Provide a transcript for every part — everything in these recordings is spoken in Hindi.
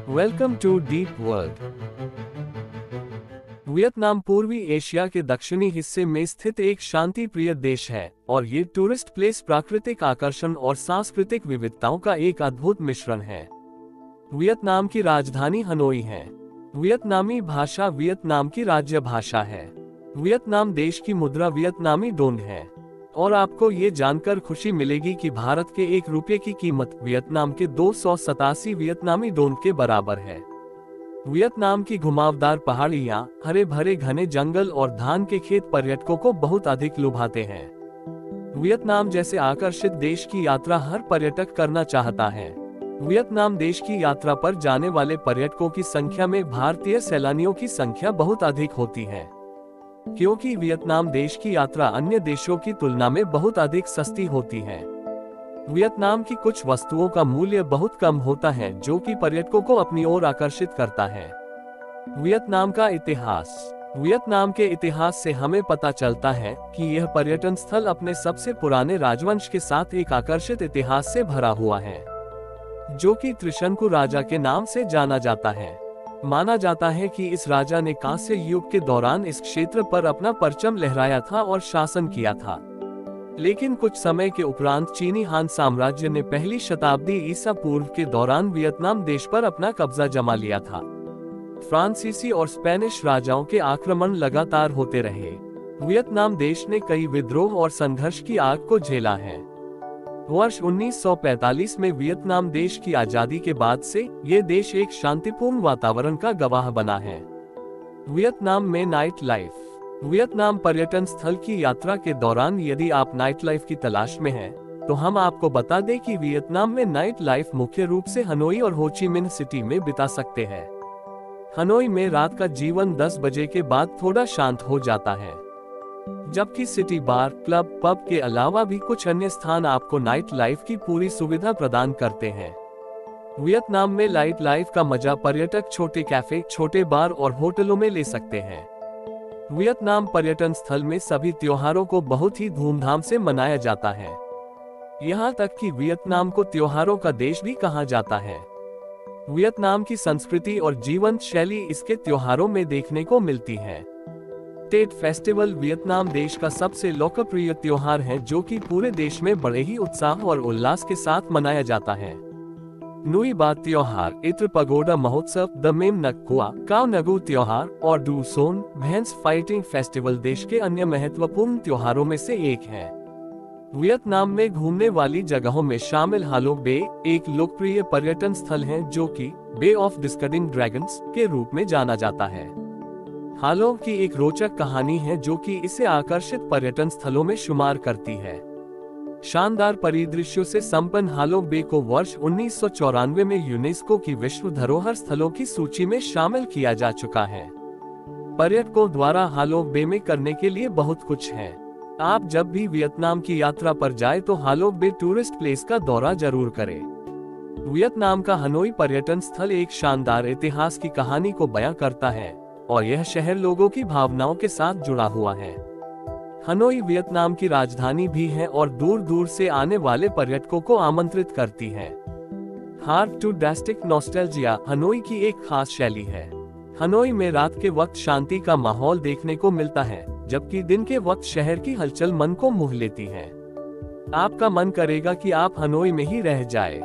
Welcome to deep world. Vietnam पूर्वी एशिया के दक्षिणी हिस्से में स्थित एक शांति प्रिय देश है और ये टूरिस्ट प्लेस प्राकृतिक आकर्षण और सांस्कृतिक विविधताओं का एक अद्भुत मिश्रण है। वियतनाम की राजधानी हनोई है। वियतनामी भाषा वियतनाम की राज्य भाषा है। वियतनाम देश की मुद्रा वियतनामी डोंग है और आपको ये जानकर खुशी मिलेगी कि भारत के 1 रुपये की कीमत वियतनाम के 287 वियतनामी डोंग के बराबर है। वियतनाम की घुमावदार पहाड़ियां, हरे भरे घने जंगल और धान के खेत पर्यटकों को बहुत अधिक लुभाते हैं। वियतनाम जैसे आकर्षित देश की यात्रा हर पर्यटक करना चाहता है। वियतनाम देश की यात्रा पर जाने वाले पर्यटकों की संख्या में भारतीय सैलानियों की संख्या बहुत अधिक होती है, क्योंकि वियतनाम देश की यात्रा अन्य देशों की तुलना में बहुत अधिक सस्ती होती है। वियतनाम की कुछ वस्तुओं का मूल्य बहुत कम होता है, जो कि पर्यटकों को अपनी ओर आकर्षित करता है। वियतनाम का इतिहास। वियतनाम के इतिहास से हमें पता चलता है कि यह पर्यटन स्थल अपने सबसे पुराने राजवंश के साथ एक आकर्षित इतिहास से भरा हुआ है, जो कि त्रिशंकु राजा के नाम से जाना जाता है। माना जाता है कि इस राजा ने कांस्य युग के दौरान इस क्षेत्र पर अपना परचम लहराया था और शासन किया था, लेकिन कुछ समय के उपरांत चीनी हान साम्राज्य ने पहली शताब्दी ईसा पूर्व के दौरान वियतनाम देश पर अपना कब्जा जमा लिया था। फ्रांसीसी और स्पेनिश राजाओं के आक्रमण लगातार होते रहे। वियतनाम देश ने कई विद्रोह और संघर्ष की आग को झेला है। वर्ष 1945 में वियतनाम देश की आजादी के बाद से ये देश एक शांतिपूर्ण वातावरण का गवाह बना है। वियतनाम में नाइट लाइफ। वियतनाम पर्यटन स्थल की यात्रा के दौरान यदि आप नाइट लाइफ की तलाश में हैं, तो हम आपको बता दें कि वियतनाम में नाइट लाइफ मुख्य रूप से हनोई और हो ची मिन्ह सिटी में बिता सकते हैं। हनोई में रात का जीवन 10 बजे के बाद थोड़ा शांत हो जाता है, जबकि सिटी बार, क्लब, पब के अलावा भी कुछ अन्य स्थान आपको नाइट लाइफ की पूरी सुविधा प्रदान करते हैं। वियतनाम में नाइट लाइफ का मजा पर्यटक छोटे कैफे, छोटे बार और होटलों में ले सकते हैं। वियतनाम पर्यटन स्थल में सभी त्योहारों को बहुत ही धूमधाम से मनाया जाता है। यहाँ तक कि वियतनाम को त्योहारों का देश भी कहा जाता है। वियतनाम की संस्कृति और जीवन शैली इसके त्योहारों में देखने को मिलती है। टेट फेस्टिवल वियतनाम देश का सबसे लोकप्रिय त्योहार है, जो कि पूरे देश में बड़े ही उत्साह और उल्लास के साथ मनाया जाता है। नुई बा त्योहार, इत्र पगोडा महोत्सव, द मेम नक्कुआ, काव नगू त्योहार और डू सोन भैंस फाइटिंग फेस्टिवल देश के अन्य महत्वपूर्ण त्योहारों में से एक है। वियतनाम में घूमने वाली जगहों में शामिल हालोंग बे एक लोकप्रिय पर्यटन स्थल है, जो कि बे ऑफ डिस्कडिंग ड्रैगन्स के रूप में जाना जाता है। हालोंग की एक रोचक कहानी है, जो कि इसे आकर्षित पर्यटन स्थलों में शुमार करती है। शानदार परिदृश्यों से संपन्न हालोंग बे को वर्ष 1994 में यूनेस्को की विश्व धरोहर स्थलों की सूची में शामिल किया जा चुका है। पर्यटकों द्वारा हालोंग बे में करने के लिए बहुत कुछ है। आप जब भी वियतनाम की यात्रा पर जाए तो हालोंग बे टूरिस्ट प्लेस का दौरा जरूर करें। वियतनाम का हनोई पर्यटन स्थल एक शानदार इतिहास की कहानी को बयां करता है और यह शहर लोगों की भावनाओं के साथ जुड़ा हुआ है। हनोई वियतनाम की राजधानी भी है और दूर दूर से आने वाले पर्यटकों को आमंत्रित करती है। हार्ट टू डैस्टिक नॉस्टैल्जिया हनोई की एक खास शैली है। हनोई में रात के वक्त शांति का माहौल देखने को मिलता है, जबकि दिन के वक्त शहर की हलचल मन को मोह लेती है। आपका मन करेगा कि आप हनोई में ही रह जाए।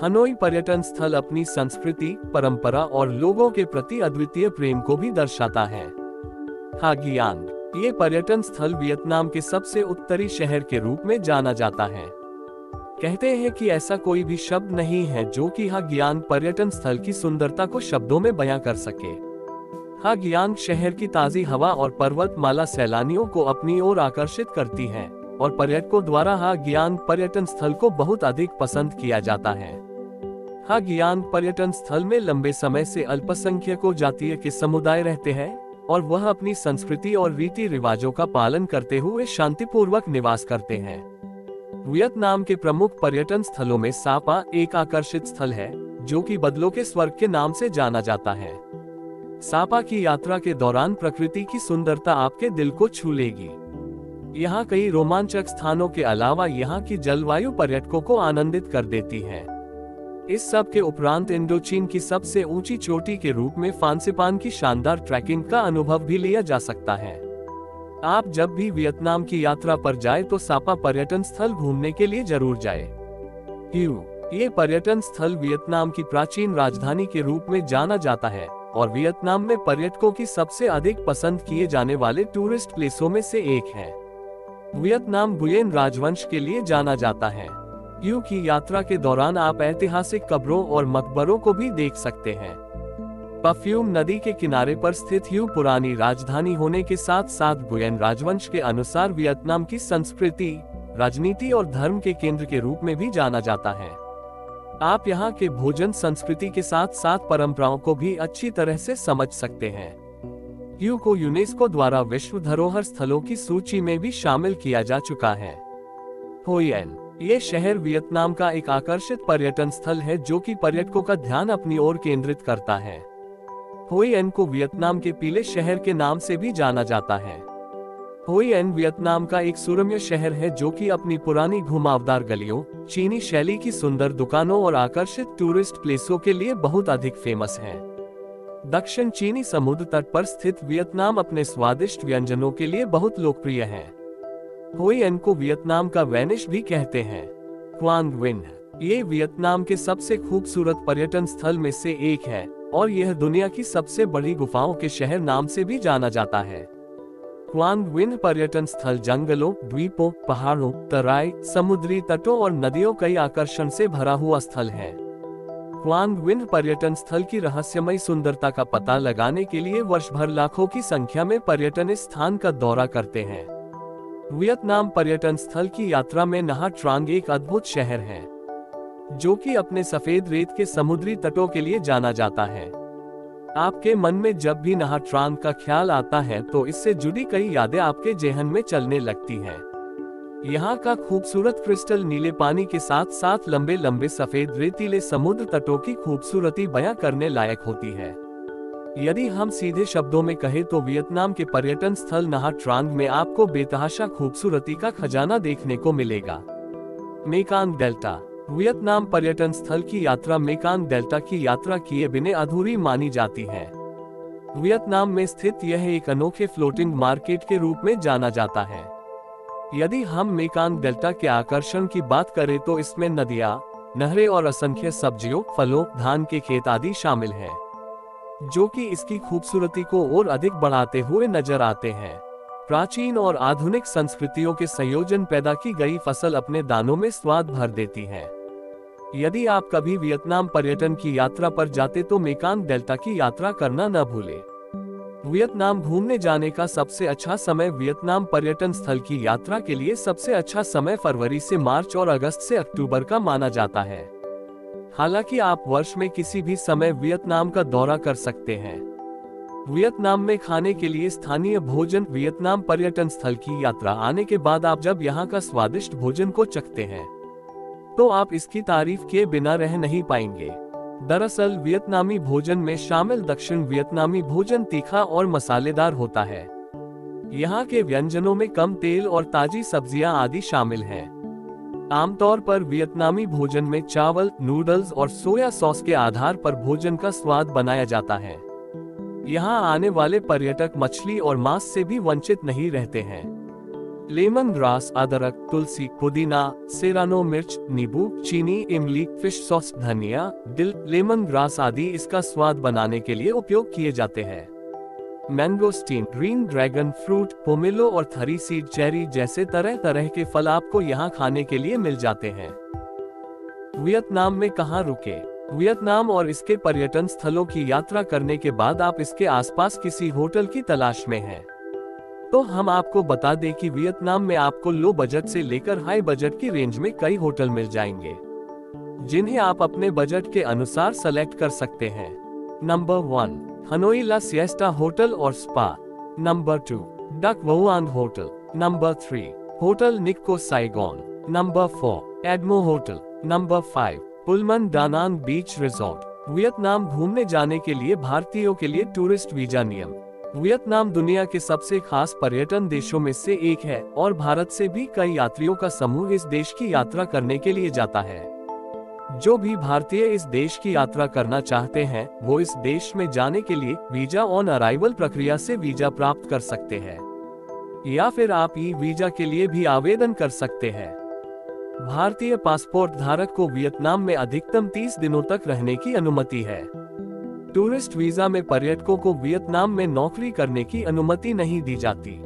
हनोई पर्यटन स्थल अपनी संस्कृति, परंपरा और लोगों के प्रति अद्वितीय प्रेम को भी दर्शाता है। हागियांग, ये पर्यटन स्थल वियतनाम के सबसे उत्तरी शहर के रूप में जाना जाता है। कहते हैं कि ऐसा कोई भी शब्द नहीं है जो कि हागियांग पर्यटन स्थल की सुंदरता को शब्दों में बयां कर सके। हागियांग शहर की ताजी हवा और पर्वतमाला सैलानियों को अपनी ओर आकर्षित करती है और पर्यटकों द्वारा हागियांग पर्यटन स्थल को बहुत अधिक पसंद किया जाता है। हागियांग पर्यटन स्थल में लंबे समय से अल्पसंख्यकों जातीय के समुदाय रहते हैं और वह अपनी संस्कृति और रीति रिवाजों का पालन करते हुए शांतिपूर्वक निवास करते हैं। वियतनाम के प्रमुख पर्यटन स्थलों में सापा एक आकर्षित स्थल है, जो कि बदलों के स्वर्ग के नाम से जाना जाता है। सापा की यात्रा के दौरान प्रकृति की सुंदरता आपके दिल को छू लेगी। यहाँ कई रोमांचक स्थानों के अलावा यहाँ की जलवायु पर्यटकों को आनंदित कर देती है। इस सब के उपरांत इंडोचीन की सबसे ऊंची चोटी के रूप में फांसीपान की शानदार ट्रैकिंग का अनुभव भी लिया जा सकता है। आप जब भी वियतनाम की यात्रा पर जाए तो सापा पर्यटन स्थल घूमने के लिए जरूर जाए। ये पर्यटन स्थल वियतनाम की प्राचीन राजधानी के रूप में जाना जाता है और वियतनाम में पर्यटकों की सबसे अधिक पसंद किए जाने वाले टूरिस्ट प्लेसों में से एक है। वियतनाम गुयेन राजवंश के लिए जाना जाता है। यू की यात्रा के दौरान आप ऐतिहासिक कब्रों और मकबरों को भी देख सकते हैं। पफ्यूम नदी के किनारे पर स्थित यू पुरानी राजधानी होने के साथ साथ गुयेन राजवंश के अनुसार वियतनाम की संस्कृति, राजनीति और धर्म के केंद्र के रूप में भी जाना जाता है। आप यहाँ के भोजन संस्कृति के साथ साथ परंपराओं को भी अच्छी तरह से समझ सकते हैं। यू को यूनेस्को द्वारा विश्व धरोहर स्थलों की सूची में भी शामिल किया जा चुका है। होई एन, ये शहर वियतनाम का एक आकर्षित पर्यटन स्थल है जो कि पर्यटकों का ध्यान अपनी ओर केंद्रित करता है। होई एन को वियतनाम के पीले शहर के नाम से भी जाना जाता है। होई एन वियतनाम का एक सुरम्य शहर है जो कि अपनी पुरानी घुमावदार गलियों, चीनी शैली की सुंदर दुकानों और आकर्षित टूरिस्ट प्लेसों के लिए बहुत अधिक फेमस है। दक्षिण चीनी समुद्र तट पर स्थित वियतनाम अपने स्वादिष्ट व्यंजनों के लिए बहुत लोकप्रिय है। होई एन को वियतनाम का वेनिस भी कहते हैं। क्वांग विन, ये वियतनाम के सबसे खूबसूरत पर्यटन स्थल में से एक है और यह दुनिया की सबसे बड़ी गुफाओं के शहर नाम से भी जाना जाता है। क्वांग विन पर्यटन स्थल जंगलों, द्वीपों, पहाड़ों, तराई, समुद्री तटों और नदियों कई आकर्षण से भरा हुआ स्थल है। क्वांग विन पर्यटन स्थल की रहस्यमय सुंदरता का पता लगाने के लिए वर्ष भर लाखों की संख्या में पर्यटन इस स्थान का दौरा करते हैं। वियतनाम पर्यटन स्थल की यात्रा में नहा ट्रांग एक अद्भुत शहर है जो कि अपने सफेद रेत के समुद्री तटों के लिए जाना जाता है। आपके मन में जब भी नहा ट्रांग का ख्याल आता है तो इससे जुड़ी कई यादें आपके जेहन में चलने लगती हैं। यहाँ का खूबसूरत क्रिस्टल नीले पानी के साथ साथ लंबे लंबे सफेद रेतीले समुद्र तटों की खूबसूरती बयां करने लायक होती है। यदि हम सीधे शब्दों में कहें तो वियतनाम के पर्यटन स्थल नहा ट्रांग में आपको बेतहाशा खूबसूरती का खजाना देखने को मिलेगा। मेकांग डेल्टा, वियतनाम पर्यटन स्थल की यात्रा मेकांग डेल्टा की यात्रा किए बिना अधूरी मानी जाती है। वियतनाम में स्थित यह एक अनोखे फ्लोटिंग मार्केट के रूप में जाना जाता है। यदि हम मेकांग डेल्टा के आकर्षण की बात करें तो इसमें नदियां, नहरें और असंख्य सब्जियों, फलों, धान के खेत आदि शामिल हैं, जो कि इसकी खूबसूरती को और अधिक बढ़ाते हुए नजर आते हैं। प्राचीन और आधुनिक संस्कृतियों के संयोजन पैदा की गई फसल अपने दानों में स्वाद भर देती है। यदि आप कभी वियतनाम पर्यटन की यात्रा पर जाते तो मेकांग डेल्टा की यात्रा करना न भूलें। वियतनाम घूमने जाने का सबसे अच्छा समय वियतनाम पर्यटन स्थल की यात्रा के लिए सबसे अच्छा समय फरवरी से मार्च और अगस्त से अक्टूबर का माना जाता है। हालांकि आप वर्ष में किसी भी समय वियतनाम का दौरा कर सकते हैं। वियतनाम में खाने के लिए स्थानीय भोजन, वियतनाम पर्यटन स्थल की यात्रा आने के बाद आप जब यहाँ का स्वादिष्ट भोजन को चखते हैं तो आप इसकी तारीफ किए बिना रह नहीं पाएंगे। दरअसल वियतनामी भोजन में शामिल दक्षिण वियतनामी भोजन तीखा और मसालेदार होता है। यहाँ के व्यंजनों में कम तेल और ताजी सब्जियां आदि शामिल हैं। आमतौर पर वियतनामी भोजन में चावल, नूडल्स और सोया सॉस के आधार पर भोजन का स्वाद बनाया जाता है। यहाँ आने वाले पर्यटक मछली और मांस से भी वंचित नहीं रहते हैं। लेमन ग्रास, अदरक, तुलसी, पुदीना, सेरानो मिर्च, नींबू, चीनी, इमली, फिश सॉस, धनिया, दिल, लेमन ग्रास आदि इसका स्वाद बनाने के लिए उपयोग किए जाते हैं। Mangosteen, green dragon fruit, pomelo और थरी सीड चेरी जैसे तरह तरह के फल आपको यहाँ खाने के लिए मिल जाते हैं। वियतनाम में कहाँ रुके? वियतनाम और इसके पर्यटन स्थलों की यात्रा करने के बाद आप इसके आसपास किसी होटल की तलाश में हैं, तो हम आपको बता दें कि वियतनाम में आपको लो बजट से लेकर हाई बजट की रेंज में कई होटल मिल जाएंगे, जिन्हें आप अपने बजट के अनुसार सेलेक्ट कर सकते हैं। Number 1, Hanoi La Siesta hotel और spa. Number 2, Duc Vuong hotel. Number 3, hotel Nikko Saigon. Number 4, Adamo hotel. Number 5, Pullman Danang beach resort. Vietnam घूमने जाने के लिए भारतीयों के लिए टूरिस्ट वीजा नियम। वियतनाम दुनिया के सबसे खास पर्यटन देशों में से एक है और भारत से भी कई यात्रियों का समूह इस देश की यात्रा करने के लिए जाता है। जो भी भारतीय इस देश की यात्रा करना चाहते हैं वो इस देश में जाने के लिए वीजा ऑन अराइवल प्रक्रिया से वीजा प्राप्त कर सकते हैं, या फिर आप ई वीजा के लिए भी आवेदन कर सकते हैं। भारतीय पासपोर्ट धारक को वियतनाम में अधिकतम 30 दिनों तक रहने की अनुमति है। टूरिस्ट वीजा में पर्यटकों को वियतनाम में नौकरी करने की अनुमति नहीं दी जाती।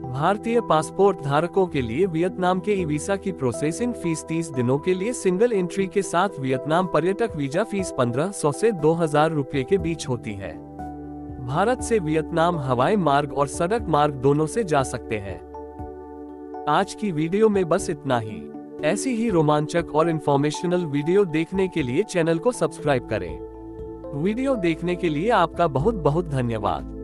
भारतीय पासपोर्ट धारकों के लिए वियतनाम के ई वीजा की प्रोसेसिंग फीस 30 दिनों के लिए सिंगल एंट्री के साथ वियतनाम पर्यटक वीजा फीस 1500 से 2000 रुपये के बीच होती है। भारत से वियतनाम हवाई मार्ग और सड़क मार्ग दोनों से जा सकते हैं। आज की वीडियो में बस इतना ही। ऐसी ही रोमांचक और इंफॉर्मेशनल वीडियो देखने के लिए चैनल को सब्सक्राइब करें। वीडियो देखने के लिए आपका बहुत बहुत धन्यवाद।